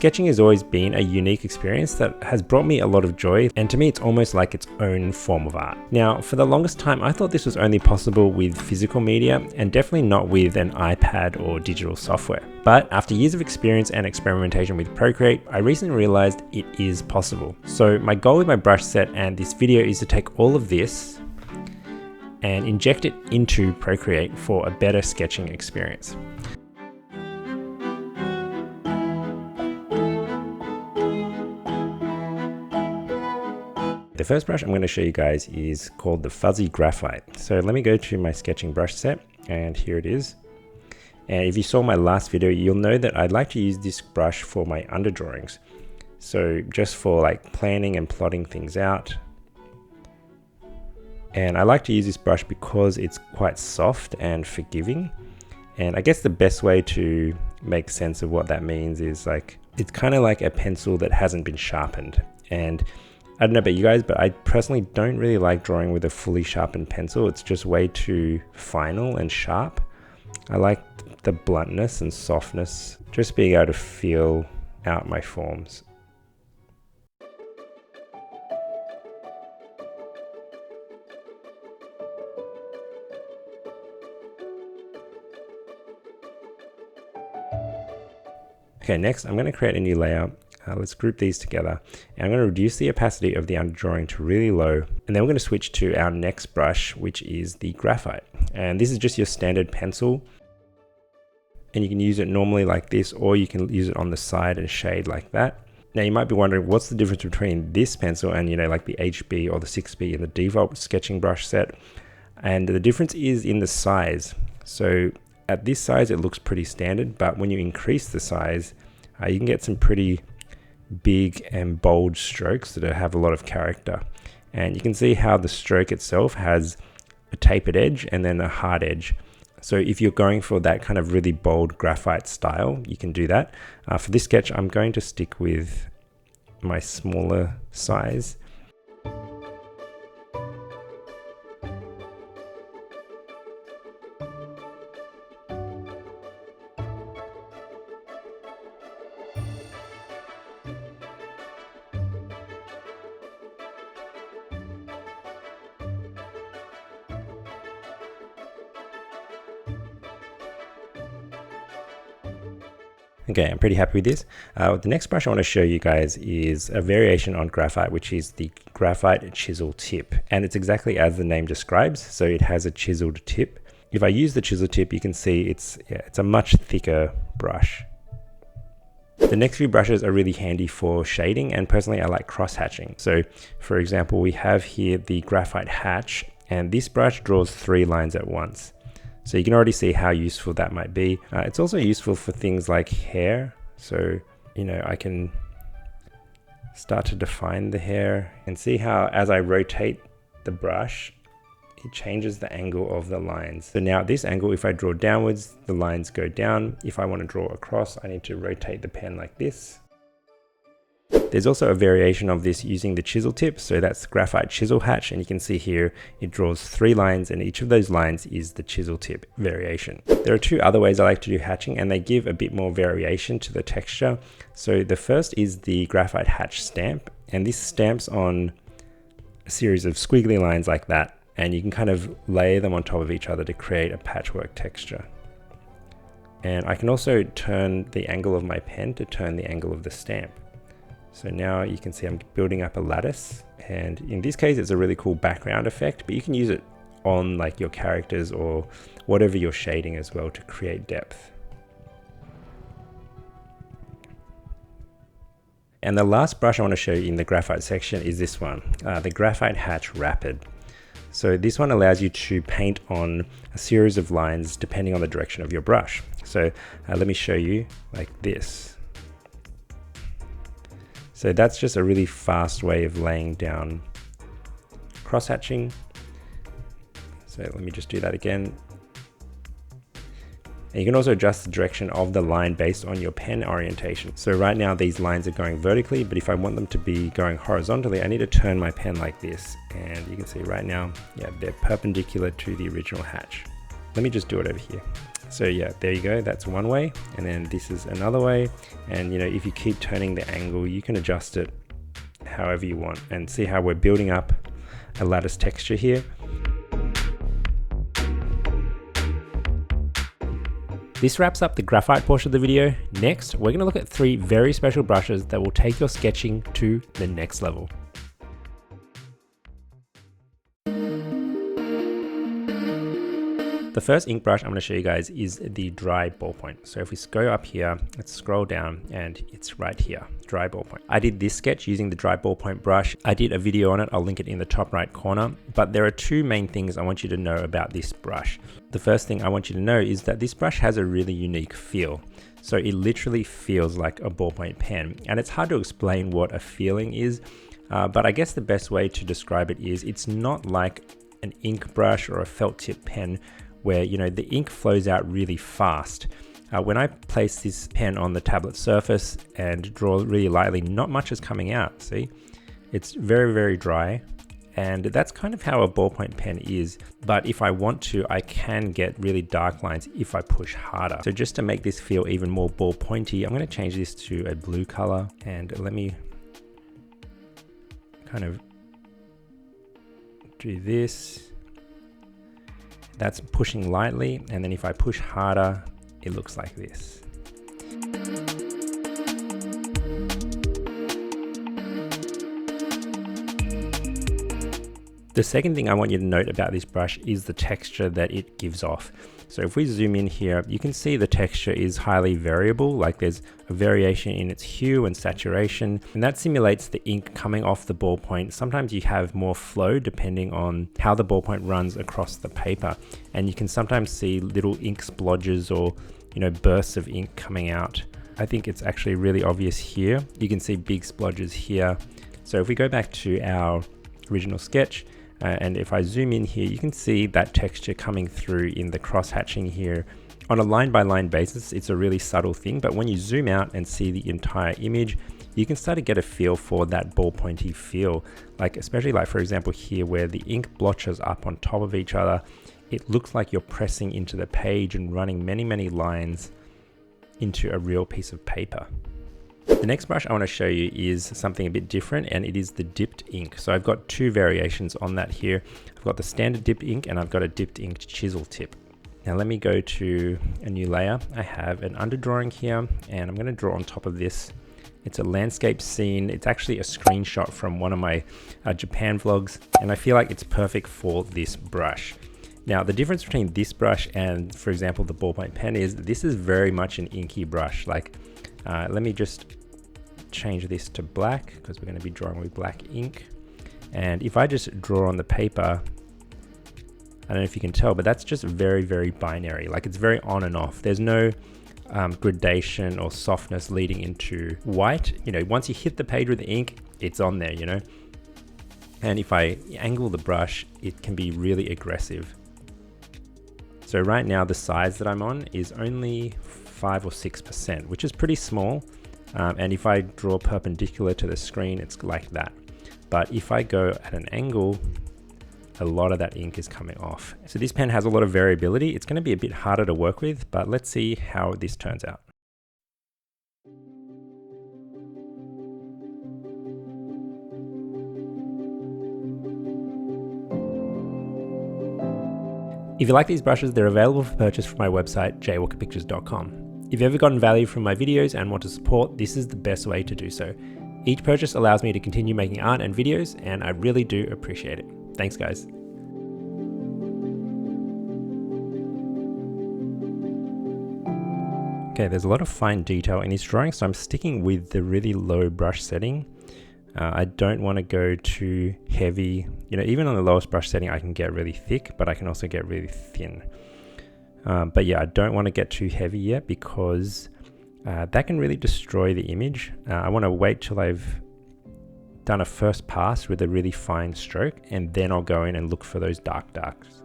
Sketching has always been a unique experience that has brought me a lot of joy, and to me it's almost like its own form of art. Now, for the longest time I thought this was only possible with physical media and definitely not with an iPad or digital software. But after years of experience and experimentation with Procreate, I recently realized it is possible. So my goal with my brush set and this video is to take all of this and inject it into Procreate for a better sketching experience. The first brush I'm going to show you guys is called the Fuzzy Graphite. So let me go to my sketching brush set, and here it is. And if you saw my last video, you'll know that I'd like to use this brush for my underdrawings. So just for like planning and plotting things out. And I like to use this brush because it's quite soft and forgiving. And I guess the best way to make sense of what that means is like, it's kind of like a pencil that hasn't been sharpened. And I don't know about you guys, but I personally don't really like drawing with a fully sharpened pencil. It's just way too final and sharp. I like the bluntness and softness, just being able to feel out my forms. Okay, next I'm going to create a new layer. Let's group these together, and I'm going to reduce the opacity of the underdrawing to really low, and then we're going to switch to our next brush, which is the graphite. And this is just your standard pencil, and you can use it normally like this, or you can use it on the side and shade like that. Now you might be wondering, what's the difference between this pencil and like the HB or the 6B in the default sketching brush set? And the difference is in the size. So at this size it looks pretty standard, but when you increase the size, you can get some pretty big and bold strokes that have a lot of character. And you can see how the stroke itself has a tapered edge and then a hard edge. So if you're going for that kind of really bold graphite style, you can do that. For this sketch, I'm going to stick with my smaller size. Okay, I'm pretty happy with this. The next brush I want to show you guys is a variation on graphite, which is the Graphite Chisel Tip. And it's exactly as the name describes, so it has a chiseled tip. If I use the chisel tip, you can see it's a much thicker brush. The next few brushes are really handy for shading, and personally I like cross hatching. So for example, we have here the Graphite Hatch, and this brush draws 3 lines at once. So you can already see how useful that might be. It's also useful for things like hair. So, I can start to define the hair and see how as I rotate the brush, it changes the angle of the lines. So now at this angle, if I draw downwards, the lines go down. If I want to draw across, I need to rotate the pen like this. There's also a variation of this using the chisel tip, so that's Graphite Chisel Hatch, and you can see here it draws 3 lines, and each of those lines is the chisel tip variation. There are 2 other ways I like to do hatching, and they give a bit more variation to the texture. So the first is the Graphite Hatch stamp, and this stamps on a series of squiggly lines like that, and you can kind of layer them on top of each other to create a patchwork texture. And I can also turn the angle of my pen to turn the angle of the stamp. So now you can see I'm building up a lattice, and in this case it's a really cool background effect, but you can use it on like your characters or whatever you're shading as well to create depth. And the last brush I want to show you in the graphite section is this one, the Graphite Hatch Rapid. So this one allows you to paint on a series of lines depending on the direction of your brush. So let me show you like this. So that's just a really fast way of laying down cross-hatching. So let me just do that again. And you can also adjust the direction of the line based on your pen orientation. So right now these lines are going vertically, but if I want them to be going horizontally, I need to turn my pen like this. And you can see right now, yeah, they're perpendicular to the original hatch. Let me just do it over here. So yeah, there you go, that's one way, and then this is another way. And you know, if you keep turning the angle, you can adjust it however you want, and see how we're building up a lattice texture here. This wraps up the graphite portion of the video. Next, we're going to look at 3 very special brushes that will take your sketching to the next level. The first ink brush I'm going to show you guys is the dry ballpoint. So if we go up here, let's scroll down, and it's right here, dry ballpoint. I did this sketch using the dry ballpoint brush. I did a video on it, I'll link it in the top right corner, but there are 2 main things I want you to know about this brush. The first thing I want you to know is that this brush has a really unique feel. So it literally feels like a ballpoint pen, and it's hard to explain what a feeling is, but I guess the best way to describe it is it's not like an ink brush or a felt tip pen where, you know, the ink flows out really fast. When I place this pen on the tablet surface and draw really lightly, not much is coming out, see? It's very, very dry, and that's kind of how a ballpoint pen is. But if I want to, I can get really dark lines if I push harder. So just to make this feel even more ball pointy, I'm going to change this to a blue color, and let me kind of do this. That's pushing lightly, and then if I push harder, it looks like this. The second thing I want you to note about this brush is the texture that it gives off. So if we zoom in here, you can see the texture is highly variable, like there's a variation in its hue and saturation, and that simulates the ink coming off the ballpoint. Sometimes you have more flow depending on how the ballpoint runs across the paper, and you can sometimes see little ink splodges or, you know, bursts of ink coming out. I think it's actually really obvious here. You can see big splodges here. So if we go back to our original sketch, and if I zoom in here, you can see that texture coming through in the cross hatching here. On a line by line basis, it's a really subtle thing, but when you zoom out and see the entire image, you can start to get a feel for that ball pointy feel. Like, especially like, for example, here where the ink blotches up on top of each other, it looks like you're pressing into the page and running many, many lines into a real piece of paper. The next brush I want to show you is something a bit different, and it is the dipped ink. So I've got 2 variations on that here. I've got the standard dipped ink, and I've got a dipped ink chisel tip. Now let me go to a new layer. I have an underdrawing here, and I'm going to draw on top of this. It's a landscape scene. It's actually a screenshot from one of my Japan vlogs, and I feel like it's perfect for this brush. Now the difference between this brush and, for example, the ballpoint pen is this is very much an inky brush. Like, let me just change this to black because we're going to be drawing with black ink. And if I just draw on the paper, I don't know if you can tell, but that's just very, very binary. Like, it's very on and off. There's no gradation or softness leading into white. You know, once you hit the page with the ink, it's on there, you know. And if I angle the brush, it can be really aggressive. So right now the size that I'm on is only 5 or 6%, which is pretty small. And if I draw perpendicular to the screen, it's like that. But if I go at an angle, a lot of that ink is coming off. So this pen has a lot of variability. It's going to be a bit harder to work with, but let's see how this turns out. If you like these brushes, they're available for purchase from my website, jaywalkerpictures.com. If you've ever gotten value from my videos and want to support, this is the best way to do so. Each purchase allows me to continue making art and videos, and I really do appreciate it. Thanks, guys. Okay, there's a lot of fine detail in this drawing, so I'm sticking with the really low brush setting. I don't want to go too heavy. You know, even on the lowest brush setting, I can get really thick, but I can also get really thin. But yeah, I don't want to get too heavy yet because that can really destroy the image. I want to wait till I've done a first pass with a really fine stroke, and then I'll go in and look for those darks.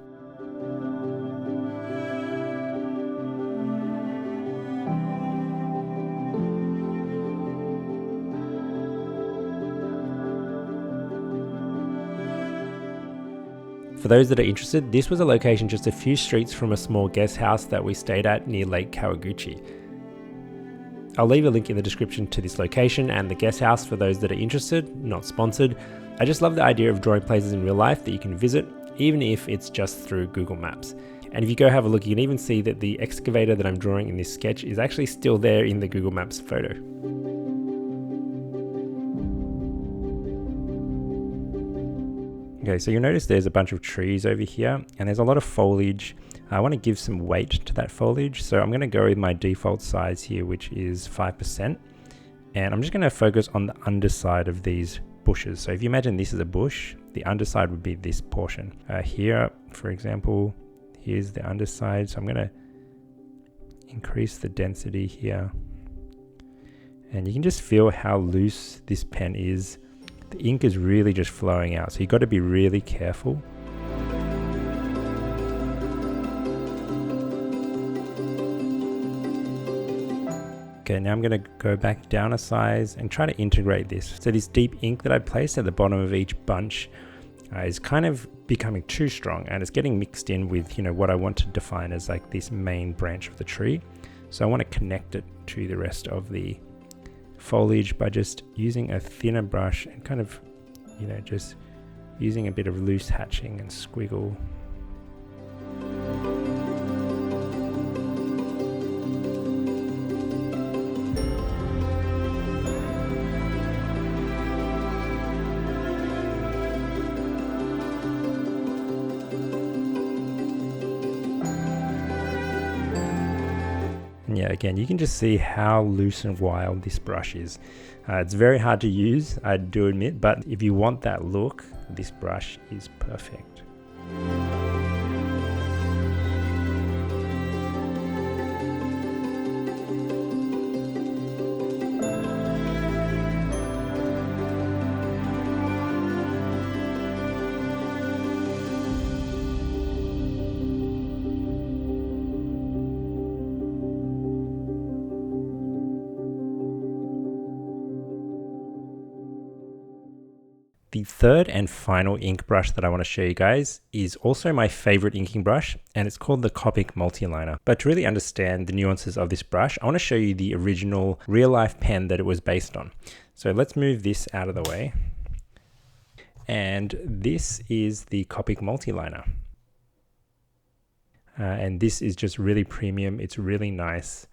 For those that are interested, this was a location just a few streets from a small guest house that we stayed at near Lake Kawaguchi. I'll leave a link in the description to this location and the guest house for those that are interested, not sponsored. I just love the idea of drawing places in real life that you can visit, even if it's just through Google Maps. And if you go have a look, you can even see that the excavator that I'm drawing in this sketch is actually still there in the Google Maps photo. Okay, so you'll notice there's a bunch of trees over here and there's a lot of foliage. I want to give some weight to that foliage, so I'm going to go with my default size here, which is 5%. And I'm just going to focus on the underside of these bushes. So if you imagine this is a bush, the underside would be this portion. Here, for example, here's the underside. So I'm going to increase the density here. And you can just feel how loose this pen is. The ink is really just flowing out, so you've got to be really careful. Okay, now I'm going to go back down a size and try to integrate this. So this deep ink that I placed at the bottom of each bunch is kind of becoming too strong, and it's getting mixed in with, what I want to define as like this main branch of the tree. So I want to connect it to the rest of the foliage by just using a thinner brush and kind of, just using a bit of loose hatching and squiggle. Yeah, again, you can just see how loose and wild this brush is. It's very hard to use, I do admit, but if you want that look, this brush is perfect. The third and final ink brush that I want to show you guys is also my favorite inking brush, and it's called the Copic Multiliner. But to really understand the nuances of this brush, I want to show you the original real-life pen that it was based on. So let's move this out of the way. And this is the Copic Multiliner. And this is just really premium. It's really nice.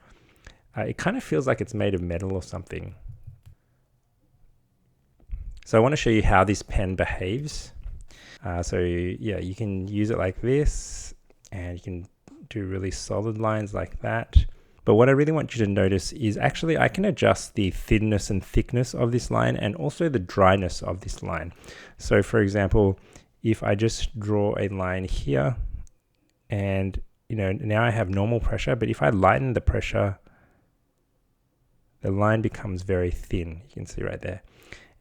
It kind of feels like it's made of metal or something. So I want to show you how this pen behaves. So yeah, you can use it like this, and you can do really solid lines like that. But what I really want you to notice is actually I can adjust the thinness and thickness of this line and also the dryness of this line. So for example, if I just draw a line here, and now I have normal pressure, but if I lighten the pressure, the line becomes very thin. You can see right there.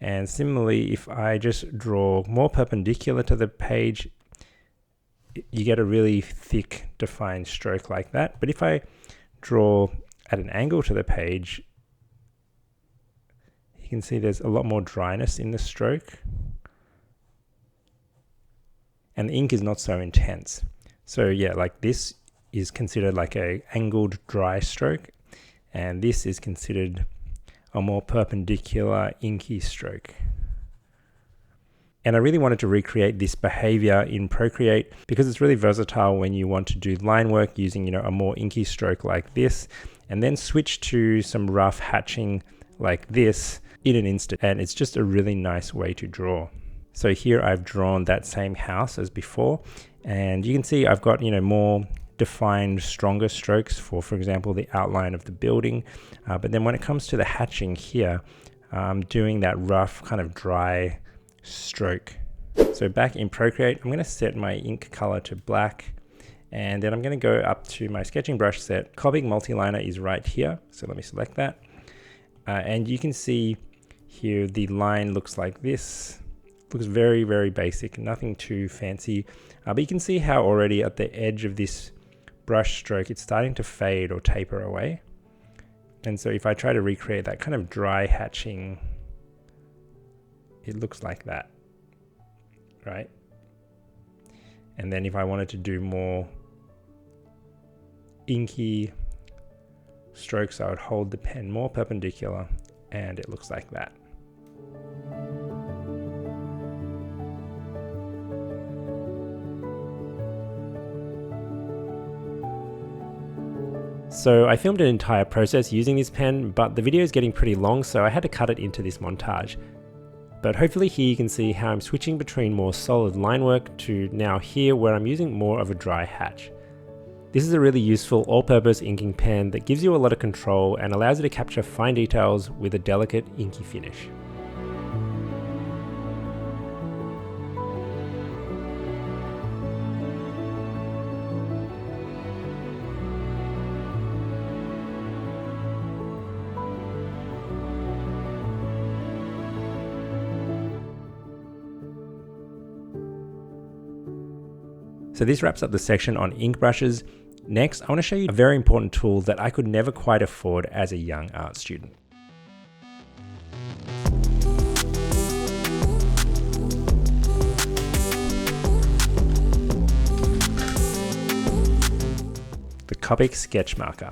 And similarly, if I just draw more perpendicular to the page, you get a really thick, defined stroke like that. But if I draw at an angle to the page, you can see there's a lot more dryness in the stroke. And the ink is not so intense. So yeah, like this is considered like a angled dry stroke, and this is considered a more perpendicular inky stroke. And I really wanted to recreate this behavior in Procreate because it's really versatile when you want to do line work using a more inky stroke like this, and then switch to some rough hatching like this in an instant. And it's just a really nice way to draw. So here I've drawn that same house as before, and you can see I've got more defined, stronger strokes for example, the outline of the building. But then when it comes to the hatching here, I'm doing that rough kind of dry stroke. So back in Procreate, I'm going to set my ink color to black, and then I'm going to go up to my sketching brush set. Copic Multiliner is right here, so let me select that. And you can see here the line looks like this. Looks very, very basic, nothing too fancy. But you can see how already at the edge of this brush stroke, it's starting to fade or taper away. And so if I try to recreate that kind of dry hatching, it looks like that, right? And then if I wanted to do more inky strokes, I would hold the pen more perpendicular, and it looks like that. So I filmed an entire process using this pen, but the video is getting pretty long, so I had to cut it into this montage. But hopefully here you can see how I'm switching between more solid line work to now here where I'm using more of a dry hatch. This is a really useful all-purpose inking pen that gives you a lot of control and allows you to capture fine details with a delicate inky finish. So this wraps up the section on ink brushes. Next, I want to show you a very important tool that I could never quite afford as a young art student. The Copic sketch marker.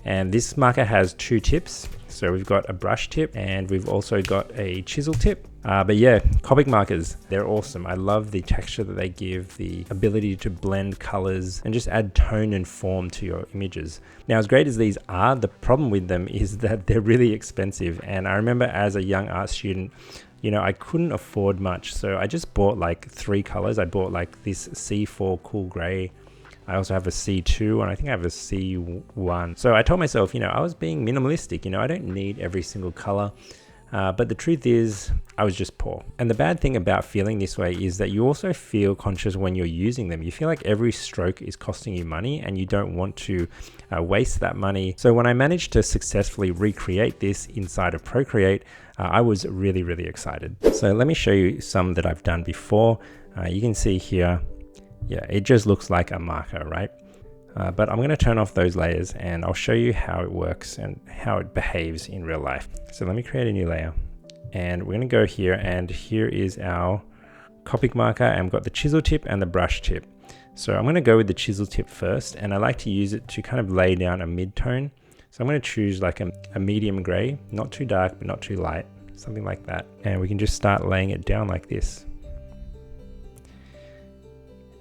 And this marker has two tips. So we've got a brush tip and we've also got a chisel tip. But yeah, Copic markers, they're awesome. I love the texture that they give, the ability to blend colors and just add tone and form to your images. Now, as great as these are, the problem with them is that they're really expensive. And I remember as a young art student, you know, I couldn't afford much. So I just bought like 3 colors. I bought like this C4 cool gray. I also have a C2 and I think I have a C1. So I told myself, you know, I was being minimalistic, you know, I don't need every single color. But the truth is, I was just poor. And the bad thing about feeling this way is that you also feel conscious when you're using them. You feel like every stroke is costing you money and you don't want to waste that money. So when I managed to successfully recreate this inside of Procreate, I was really, really excited. So let me show you some that I've done before. You can see here, yeah, it just looks like a marker, right? But I'm going to turn off those layers and I'll show you how it works and how it behaves in real life. So let me create a new layer and we're going to go here, and here is our Copic marker, and we've got the chisel tip and the brush tip. So I'm going to go with the chisel tip first, and I like to use it to kind of lay down a mid-tone. So I'm going to choose like a medium gray, not too dark but not too light, something like that. And we can just start laying it down like this.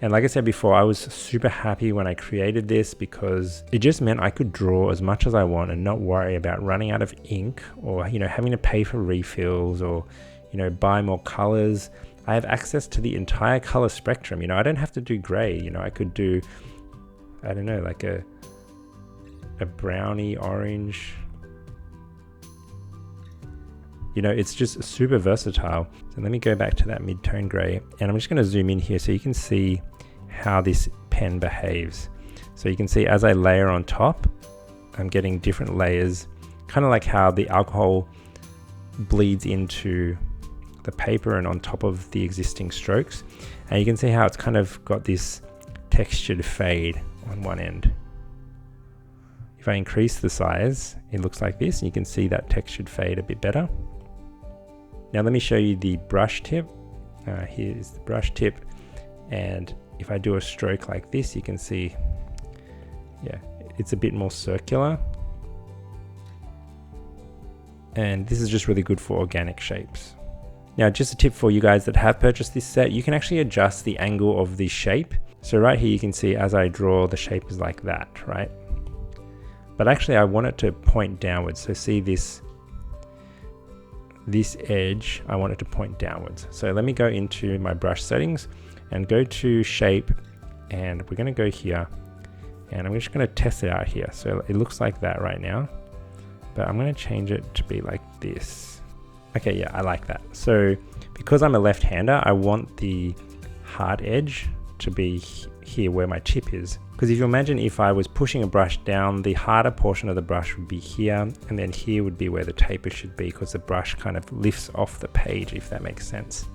And like I said before, I was super happy when I created this because it just meant I could draw as much as I want and not worry about running out of ink or, you know, having to pay for refills or, you know, buy more colors. I have access to the entire color spectrum. You know, I don't have to do gray. You know, I could do, I don't know, like a browny orange. You know, it's just super versatile. So let me go back to that mid-tone gray, and I'm just going to zoom in here so you can see how this pen behaves. So you can see as I layer on top, I'm getting different layers, kind of like how the alcohol bleeds into the paper and on top of the existing strokes. And you can see how it's kind of got this textured fade on one end. If I increase the size, it looks like this, and you can see that textured fade a bit better. Now let me show you the brush tip. Here's the brush tip, and if I do a stroke like this, you can see, yeah, it's a bit more circular. And this is just really good for organic shapes. Now, just a tip for you guys that have purchased this set, you can actually adjust the angle of the shape. So right here, you can see as I draw, the shape is like that, right? But actually I want it to point downwards. So see this edge, I want it to point downwards. So let me go into my brush settings and go to shape, and we're going to go here, and I'm just going to test it out here. So it looks like that right now, but I'm going to change it to be like this. Okay, yeah, I like that. So because I'm a left-hander, I want the hard edge to be here where my tip is. Because if you imagine if I was pushing a brush down, the harder portion of the brush would be here, and then here would be where the taper should be, because the brush kind of lifts off the page, if that makes sense.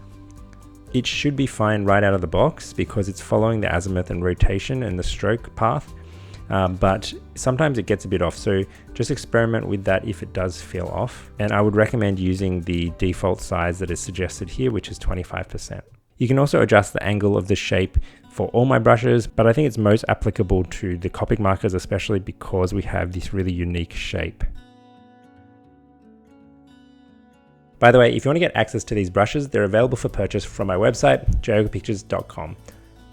It should be fine right out of the box because it's following the azimuth and rotation and the stroke path, but sometimes it gets a bit off, so just experiment with that if it does feel off. And I would recommend using the default size that is suggested here, which is 25%. You can also adjust the angle of the shape for all my brushes, but I think it's most applicable to the Copic markers, especially because we have this really unique shape. By the way, if you want to get access to these brushes, they're available for purchase from my website, jaywalkerpictures.com.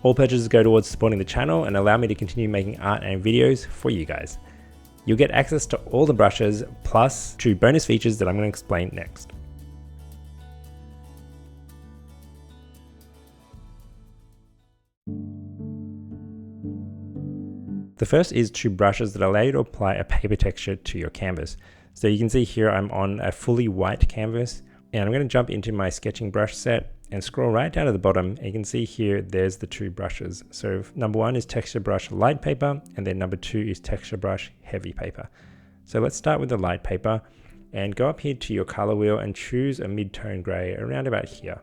All purchases go towards supporting the channel and allow me to continue making art and videos for you guys. You'll get access to all the brushes, plus 2 bonus features that I'm going to explain next. The first is 2 brushes that allow you to apply a paper texture to your canvas. So you can see here I'm on a fully white canvas, and I'm going to jump into my sketching brush set and scroll right down to the bottom, and you can see here there's the 2 brushes. So number 1 is texture brush light paper, and then number 2 is texture brush heavy paper. So let's start with the light paper and go up here to your color wheel and choose a mid-tone gray around about here.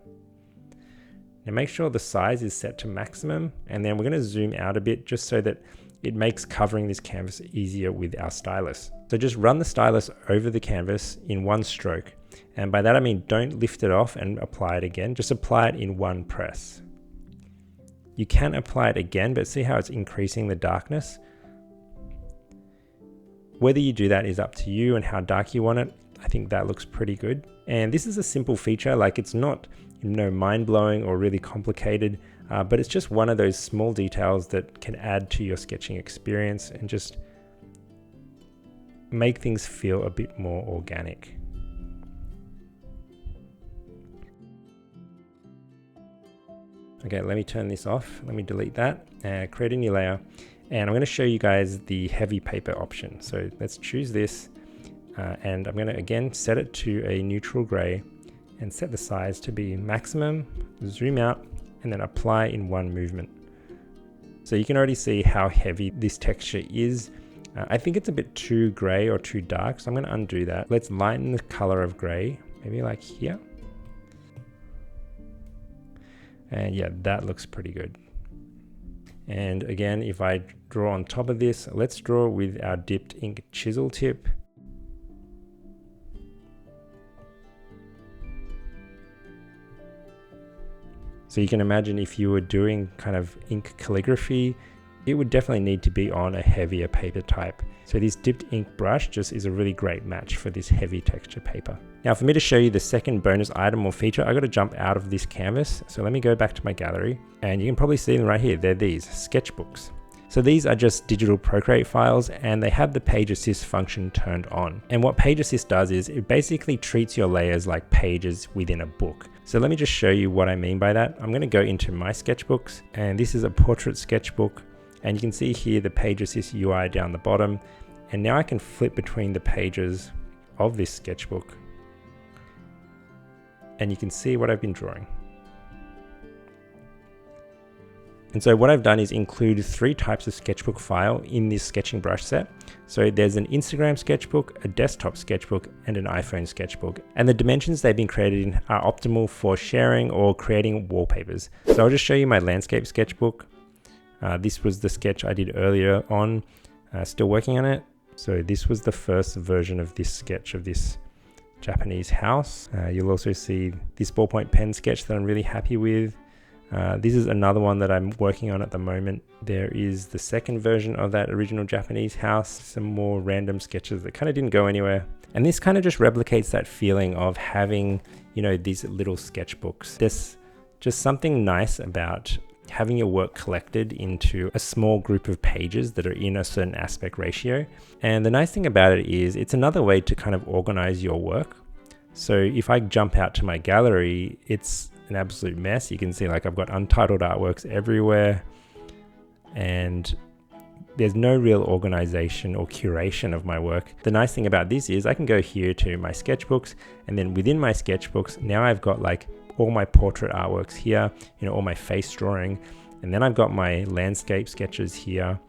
Now make sure the size is set to maximum, and then we're going to zoom out a bit just so that it makes covering this canvas easier with our stylus. So just run the stylus over the canvas in one stroke. And by that I mean don't lift it off and apply it again, just apply it in one press. You can apply it again, but see how it's increasing the darkness? Whether you do that is up to you and how dark you want it. I think that looks pretty good. And this is a simple feature, like it's not mind-blowing or really complicated, but it's just one of those small details that can add to your sketching experience and just make things feel a bit more organic. Okay, let me turn this off. Let me delete that and create a new layer. And I'm going to show you guys the heavy paper option. So let's choose this and I'm going to again set it to a neutral gray and set the size to be maximum, zoom out, and then apply in one movement. So you can already see how heavy this texture is. I think it's a bit too gray or too dark, so I'm going to undo that. Let's lighten the color of gray, maybe like here. And yeah, that looks pretty good. And again, if I draw on top of this, let's draw with our dipped ink chisel tip. So you can imagine if you were doing kind of ink calligraphy, it would definitely need to be on a heavier paper type. So this dipped ink brush just is a really great match for this heavy texture paper. Now for me to show you the second bonus item or feature, I got to jump out of this canvas. So let me go back to my gallery, and you can probably see them right here. They're these sketchbooks. So these are just digital Procreate files, and they have the page assist function turned on. And what page assist does is it basically treats your layers like pages within a book. So let me just show you what I mean by that. I'm going to go into my sketchbooks, and this is a portrait sketchbook. And you can see here the page assist UI down the bottom. And now I can flip between the pages of this sketchbook. And you can see what I've been drawing. And so what I've done is include 3 types of sketchbook file in this sketching brush set. So there's an Instagram sketchbook, a desktop sketchbook, and an iPhone sketchbook. And the dimensions they've been created in are optimal for sharing or creating wallpapers. So I'll just show you my landscape sketchbook. This was the sketch I did earlier on, still working on it. So this was the first version of this sketch of this Japanese house. You'll also see this ballpoint pen sketch that I'm really happy with. This is another one that I'm working on at the moment. There is the second version of that original Japanese house, some more random sketches that kind of didn't go anywhere. And this kind of just replicates that feeling of having, you know, these little sketchbooks. There's just something nice about having your work collected into a small group of pages that are in a certain aspect ratio. And the nice thing about it is it's another way to kind of organize your work. So if I jump out to my gallery, it's an absolute mess. You can see like I've got untitled artworks everywhere, and there's no real organization or curation of my work. The nice thing about this is I can go here to my sketchbooks, and then within my sketchbooks, now I've got like all my portrait artworks here, you know, all my face drawing, and then I've got my landscape sketches here.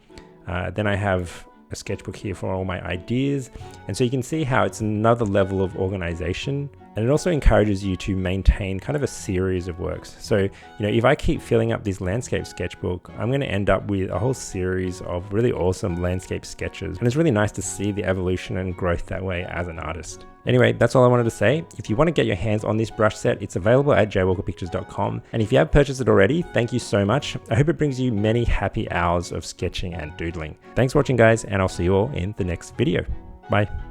Then I have a sketchbook here for all my ideas. And so you can see how it's another level of organization. And it also encourages you to maintain kind of a series of works. So, if I keep filling up this landscape sketchbook, I'm going to end up with a whole series of really awesome landscape sketches. And it's really nice to see the evolution and growth that way as an artist. Anyway, that's all I wanted to say. If you want to get your hands on this brush set, it's available at jaywalkerpictures.com. And if you have purchased it already, thank you so much. I hope it brings you many happy hours of sketching and doodling. Thanks for watching, guys, and I'll see you all in the next video. Bye.